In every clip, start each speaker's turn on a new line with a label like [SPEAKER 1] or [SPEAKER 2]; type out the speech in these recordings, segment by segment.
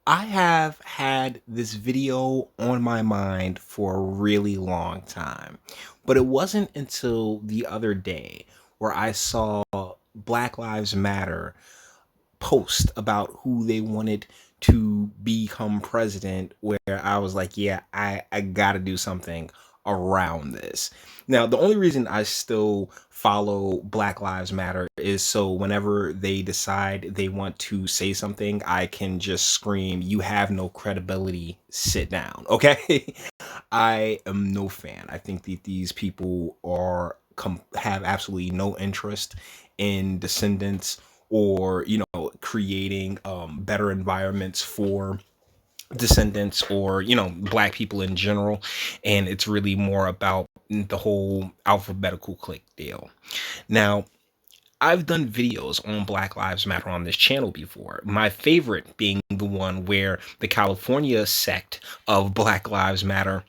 [SPEAKER 1] I have had this video on my mind for a really long time, but it wasn't until the other day where I saw Black Lives Matter post about who they wanted to become president, where I was like, yeah, I gotta do something around this. Now, the only reason I still follow Black Lives Matter is so whenever they decide they want to say something, I can just scream, you have no credibility, sit down. Okay. I am no fan. I think that these people have absolutely no interest in descendants or creating better environments for descendants or black people in general, and it's really more about the whole alphabetical click deal. Now, I've done videos on Black Lives Matter on this channel before. My favorite being the one where the California sect of Black Lives Matter,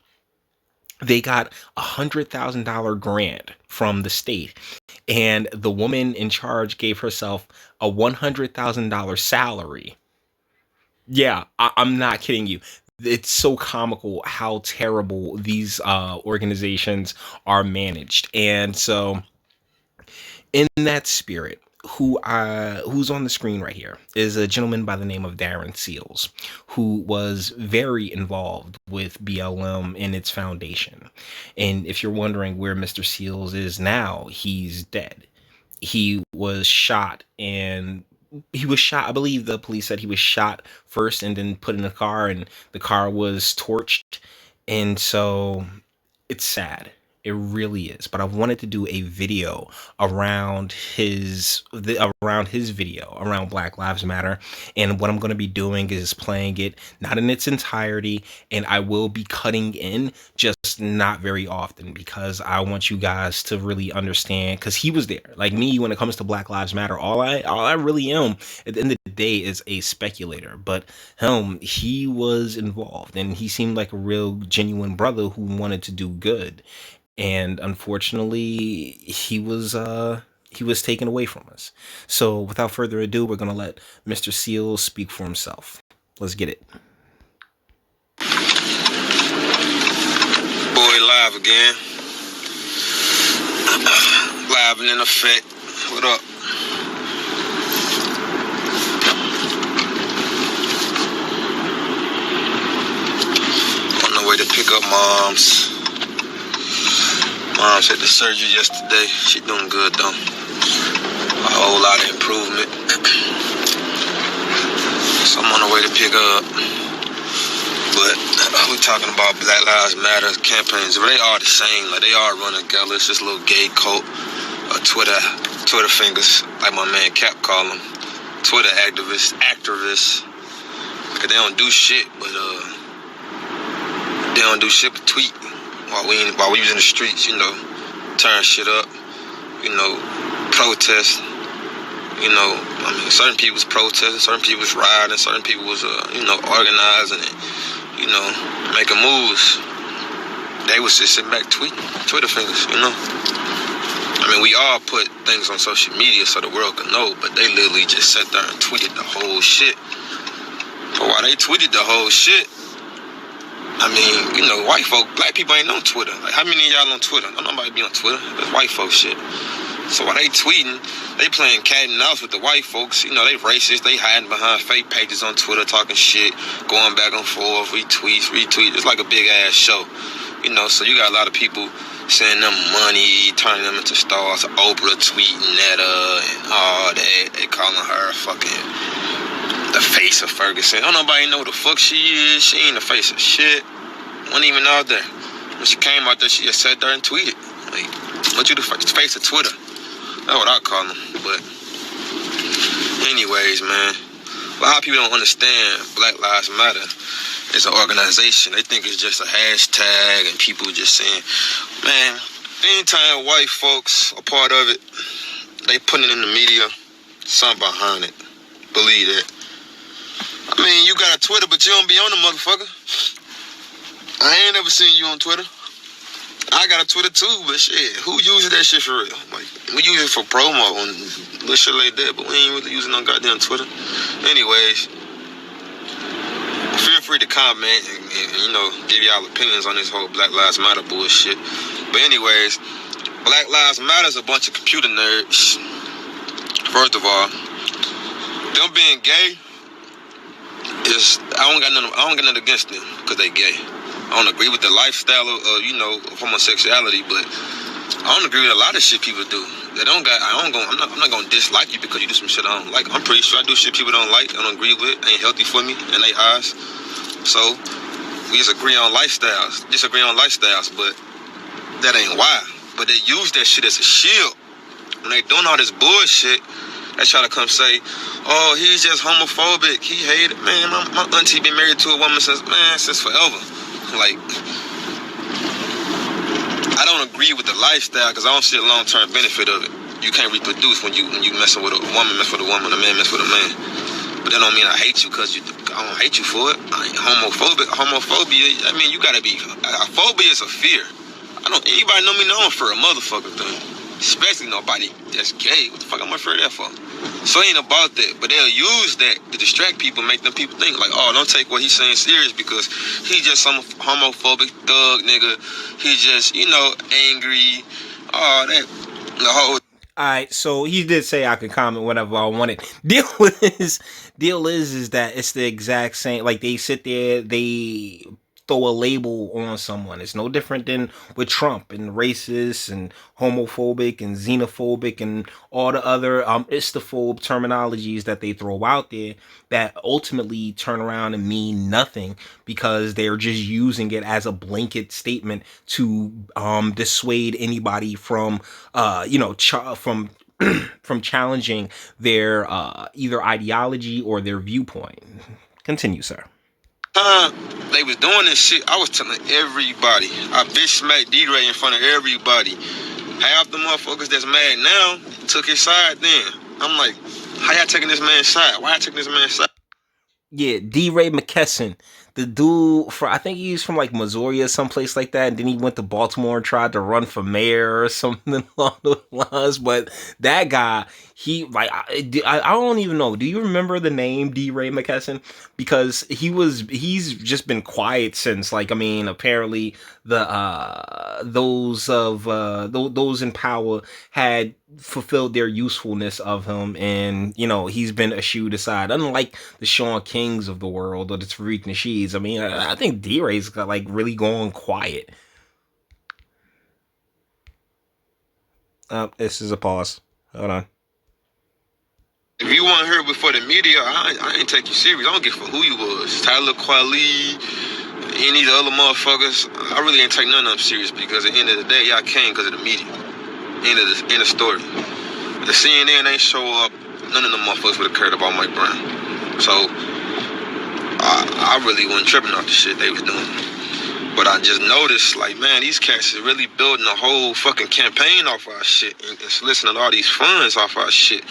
[SPEAKER 1] they got $100,000 grant from the state, and the woman in charge gave herself a $100,000 salary. Yeah, I'm not kidding you. It's so comical how terrible these organizations are managed. And so, in that spirit, who's on the screen right here is a gentleman by the name of Darren Seals, who was very involved with BLM and its foundation. And if you're wondering where Mr. Seals is now, he's dead. He was shot, and he was shot. I believe the police said he was shot first and then put in a car, and the car was torched. And so it's sad. It really is. But I wanted to do a video around his video around Black Lives Matter. And what I'm going to be doing is playing it not in its entirety, and I will be cutting in, just not very often, because I want you guys to really understand, because he was there. Like me, when it comes to Black Lives Matter, all I really am at the end of the day is a speculator. But he was involved, and he seemed like a real genuine brother who wanted to do good. And unfortunately, he was taken away from us. So without further ado, we're gonna let Mr. Seals speak for himself. Let's get it.
[SPEAKER 2] Boy, live again. Live and in effect. What up? On the way to pick up Moms. Mom's had the surgery yesterday. She doing good though. A whole lot of improvement. So I'm on the way to pick her up. But we talking about Black Lives Matter campaigns. But they are the same. Like, they all run together. It's just a little gay cult. Twitter fingers, like my man Cap call them. Twitter activists. Cause they don't do shit, but tweet while we was in the streets, turn shit up, protest. Certain people was protesting, certain people was rioting, certain people was organizing and making moves. They was just sitting back tweeting, Twitter fingers, we all put things on social media so the world can know, but they literally just sat there and tweeted the whole shit. But while they tweeted the whole shit, white folk, black people ain't on Twitter. Like, how many of y'all on Twitter? Don't nobody be on Twitter. That's white folk shit. So while they tweeting, they playing cat and mouse with the white folks. They racist. They hiding behind fake pages on Twitter, talking shit, going back and forth, retweet. It's like a big ass show. So you got a lot of people sending them money, turning them into stars. Oprah tweeting at her and all that. They calling her fucking the face of Ferguson. Don't nobody know who the fuck she is. She ain't the face of shit. Wasn't even out there. When she came out there, she just sat there and tweeted. Like, what you the face of Twitter? That's what I call them. But anyways, man, a lot of people don't understand Black Lives Matter as an organization. They think it's just a hashtag and people just saying, man, anytime white folks are part of it, they put it in the media, something behind it. Believe that. You got a Twitter, but you don't be on the motherfucker. I ain't ever seen you on Twitter. I got a Twitter too, but shit, who uses that shit for real? Like, we use it for promo and little shit like that, but we ain't really using no goddamn Twitter. Anyways, feel free to comment and give y'all opinions on this whole Black Lives Matter bullshit. But anyways, Black Lives Matter is a bunch of computer nerds. First of all, them being gay is I don't got nothing against them because they gay. I don't agree with the lifestyle of homosexuality, but I don't agree with a lot of shit people do. I'm not gonna dislike you because you do some shit I don't like. I'm pretty sure I do shit people don't like, I don't agree with, ain't healthy for me in their eyes. So we just disagree on lifestyles, but that ain't why. But they use that shit as a shield. When they doing all this bullshit, they try to come say, oh, he's just homophobic, he hated, man, my auntie been married to a woman since forever. Like, I don't agree with the lifestyle because I don't see the long-term benefit of it. You can't reproduce when you messing with a woman, mess with a woman, a man mess with a man. But that don't mean I hate you because I don't hate you for it. I ain't homophobic. Homophobia, I mean, you gotta be, a phobia is a fear. Anybody know me know I'm for a motherfucker thing. Especially nobody that's gay. What the fuck am I afraid of that for? So it ain't about that. But they'll use that to distract people, make them people think like, oh, don't take what he's saying serious because he just some homophobic thug nigga. He just, angry. Oh, that the whole.
[SPEAKER 1] All right, so he did say I could comment whenever I wanted. Deal is that it's the exact same. Like they sit there, they throw a label on someone. It's no different than with Trump and racist and homophobic and xenophobic and all the other istophobe terminologies that they throw out there that ultimately turn around and mean nothing because they're just using it as a blanket statement to dissuade anybody from from challenging their either ideology or their viewpoint. Continue, sir.
[SPEAKER 2] They was doing this shit, I was telling everybody. I bitch smacked D-Ray in front of everybody. Half the motherfuckers that's mad now took his side then. I'm like, how y'all taking this man's side? Why y'all taking this man's side?
[SPEAKER 1] Yeah, D-Ray McKesson. The dude, I think he's from like Missouri or someplace like that. And then he went to Baltimore and tried to run for mayor or something along those lines. But that guy, I don't even know. Do you remember the name D-Ray McKesson? Because he's just been quiet since, apparently those in power had fulfilled their usefulness of him, and he's been eschewed aside. Unlike the Sean Kings of the world or the Tariq Nasheeds, I think D-Ray's got really going quiet. This is a pause. Hold on.
[SPEAKER 2] If you weren't here before the media, I ain't take you serious. I don't give a fuck who you was. Tyler Quali, any of the other motherfuckers. I really ain't take none of them serious because at the end of the day, y'all came because of the media. End of story. The CNN ain't show up. None of them motherfuckers would have cared about Mike Brown. So I really wasn't tripping off the shit they was doing. But I just noticed, man, these cats is really building a whole fucking campaign off our shit and soliciting all these funds off our shit.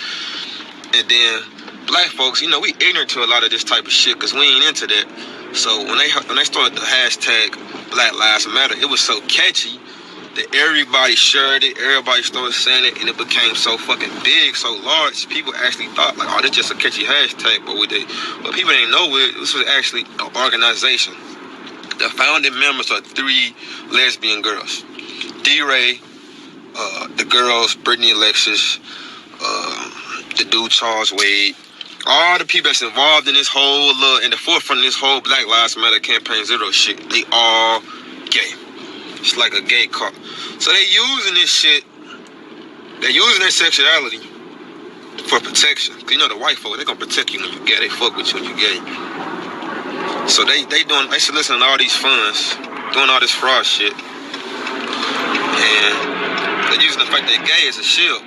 [SPEAKER 2] And then black folks, we ignorant to a lot of this type of shit because we ain't into that. So when they started the hashtag Black Lives Matter, it was so catchy that everybody shared it, everybody started saying it, and it became so fucking big, so large, people actually thought, oh, this just a catchy hashtag, but people didn't know this was actually an organization. The founding members are 3 lesbian girls. D-Ray, the girls, Brittany Alexis, the dude Charles Wade, all the people that's involved in this whole, in the forefront of this whole Black Lives Matter campaign zero shit, they all gay. It's like a gay cult. So they using this shit, they're using their sexuality for protection. Cause the white folk, they gonna protect you when you gay. They fuck with you when you gay. So they soliciting all these funds, doing all this fraud shit. And they're using the fact they're gay as a shield.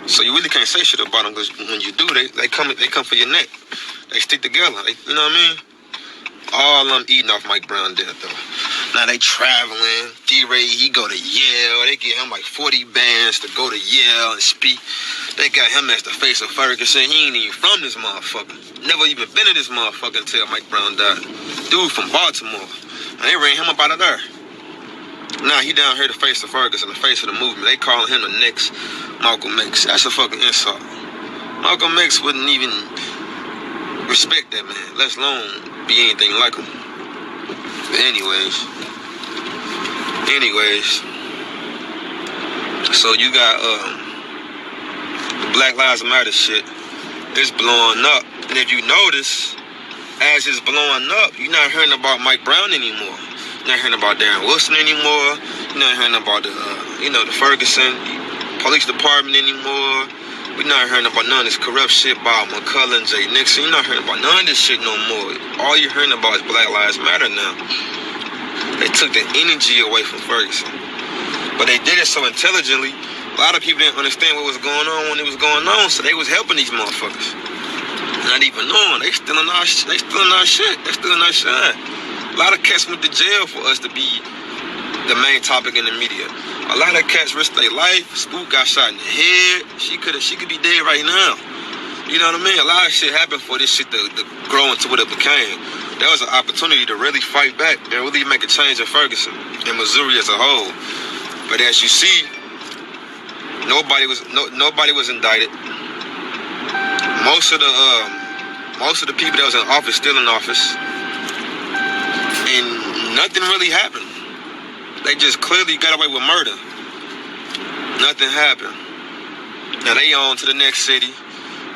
[SPEAKER 2] So you really can't say shit about them because when you do, they come for your neck. They stick together. You know what I mean? All of them eating off Mike Brown death though. Now they traveling. D-Ray, he go to Yale. They give him 40 bands to go to Yale and speak. They got him as the face of Ferguson. He ain't even from this motherfucker. Never even been in this motherfucker until Mike Brown died. Dude from Baltimore. And they ran him up out of there. Now he down here the face of Ferguson, the face of the movement. They calling him the next Malcolm X. That's a fucking insult. Malcolm X wouldn't even respect that man, let alone be anything like him. But anyways, so you got the Black Lives Matter shit. It's blowing up, and if you notice, as it's blowing up, you're not hearing about Mike Brown anymore. You're not hearing about Darren Wilson anymore. You're not hearing about the Ferguson Police Department anymore. We're not hearing about none of this corrupt shit by McCullough and Jay Nixon. You're not hearing about none of this shit no more. All you're hearing about is Black Lives Matter now. They took the energy away from Ferguson. But they did it so intelligently, a lot of people didn't understand what was going on when it was going on, so they was helping these motherfuckers. Not even knowing. They stealing our shit. They stealing our shine. A lot of cats went to jail for us to be the main topic in the media. A lot of cats risked their life. Spook got shot in the head. She could be dead right now. You know what I mean? A lot of shit happened for this shit to grow into what it became. There was an opportunity to really fight back and really make a change in Ferguson and Missouri as a whole. But as you see, nobody was indicted. Most of the people that was in office still in office, and nothing really happened. They just clearly got away with murder. Nothing happened. Now they on to the next city,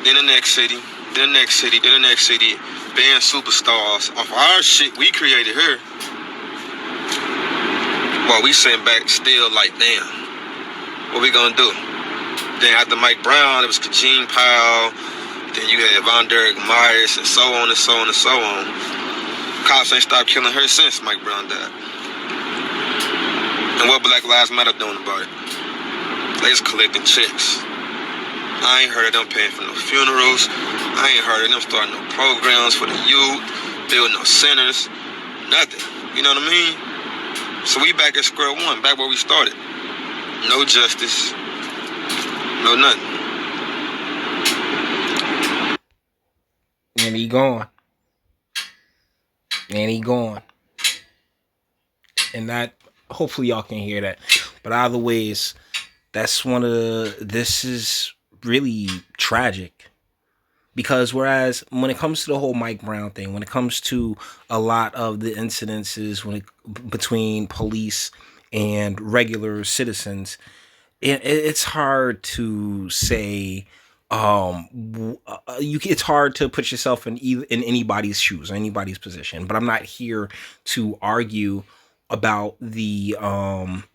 [SPEAKER 2] then the next city, then the next city, then the next city, being superstars off our shit we created here. While we sitting back still like, damn, what we gonna do? Then after Mike Brown, it was Kajin Powell. Then you had Von Derek Myers and so on and so on and so on. Cops ain't stopped killing her since Mike Brown died. And what Black Lives Matter doing about it? They just collecting checks. I ain't heard of them paying for no funerals. I ain't heard of them starting no programs for the youth, building no centers, nothing. You know what I mean? So we back at square one, back where we started. No justice, no nothing.
[SPEAKER 1] And he gone. And that, hopefully y'all can hear that. But either ways, this is really tragic. Because whereas when it comes to the whole Mike Brown thing, when it comes to a lot of the incidences between police and regular citizens, it's hard to say. It's hard to put yourself in anybody's shoes or anybody's position. But I'm not here to argue about the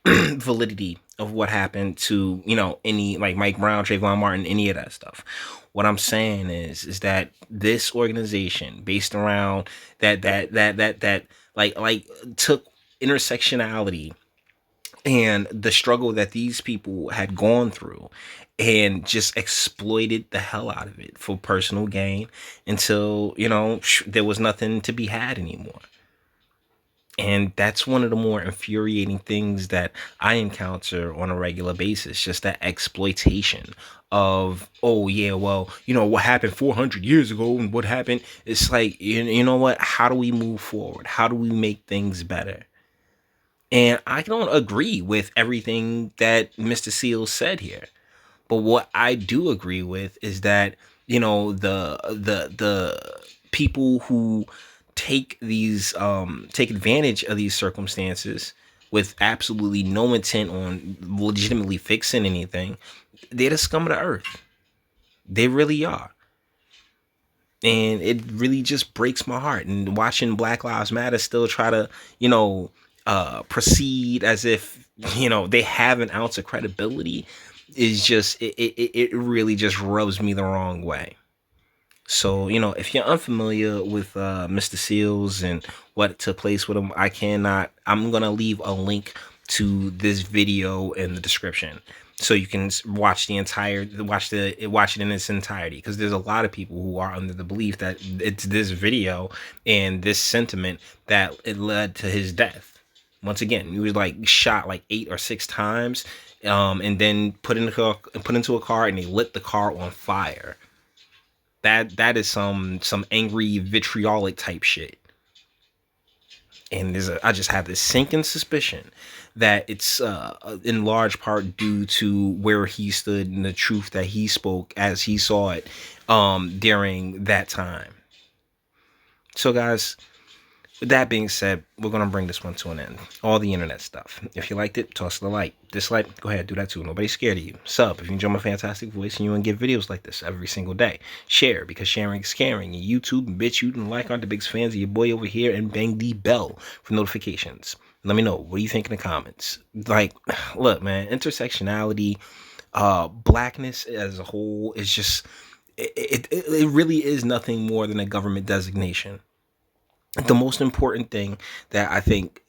[SPEAKER 1] validity of what happened to any like Mike Brown, Trayvon Martin, any of that stuff. What I'm saying is that this organization, based around that took intersectionality and the struggle that these people had gone through and just exploited the hell out of it for personal gain until, there was nothing to be had anymore. And that's one of the more infuriating things that I encounter on a regular basis, just that exploitation of, oh yeah, well, what happened 400 years ago and what happened. It's like, you know what? How do we move forward? How do we make things better? And I don't agree with everything that Mr. Seals said here. But what I do agree with is that, the people who take advantage of these circumstances with absolutely no intent on legitimately fixing anything, they're the scum of the earth. They really are. And it really just breaks my heart. And watching Black Lives Matter still try to, proceed as if, they have an ounce of credibility is just, it really just rubs me the wrong way. So, if you're unfamiliar with Mr. Seals and what took place with him, I'm going to leave a link to this video in the description so you can watch it in its entirety, because there's a lot of people who are under the belief that it's this video and this sentiment that it led to his death. Once again, he was shot 8 or 6 times, and then put into a car, and they lit the car on fire. That is some angry vitriolic type shit. And I just have this sinking suspicion that it's in large part due to where he stood and the truth that he spoke as he saw it during that time. So, guys, with that being said, we're going to bring this one to an end. All the internet stuff. If you liked it, toss it a like. Dislike, go ahead, do that too. Nobody's scared of you. Sub if you enjoy my fantastic voice and you want to get videos like this every single day. Share, because sharing is caring. And YouTube and BitChute and like aren't the biggest fans of your boy over here. And bang the bell for notifications. Let me know. What do you think in the comments? Like, look, man, intersectionality, blackness as a whole is just, it really is nothing more than a government designation. The most important thing that I think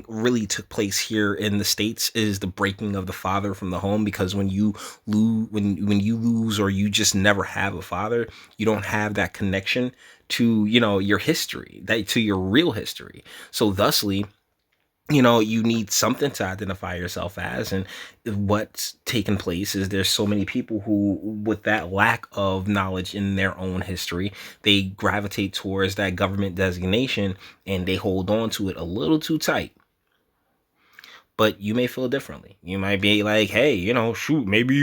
[SPEAKER 1] really took place here in the States is the breaking of the father from the home, because when you lose or you just never have a father, you don't have that connection to, your history, that to your real history. So thusly, you need something to identify yourself as. And what's taken place is there's so many people who, with that lack of knowledge in their own history, they gravitate towards that government designation and they hold on to it a little too tight. But you may feel differently. You might be like, hey, shoot, maybe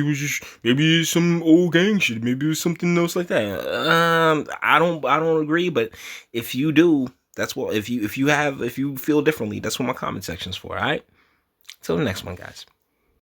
[SPEAKER 1] it's some old gang shit. Maybe it was something else like that. I don't agree. But if you do, that's what, if you feel differently, that's what my comment section's for. All right. Till the next one, guys.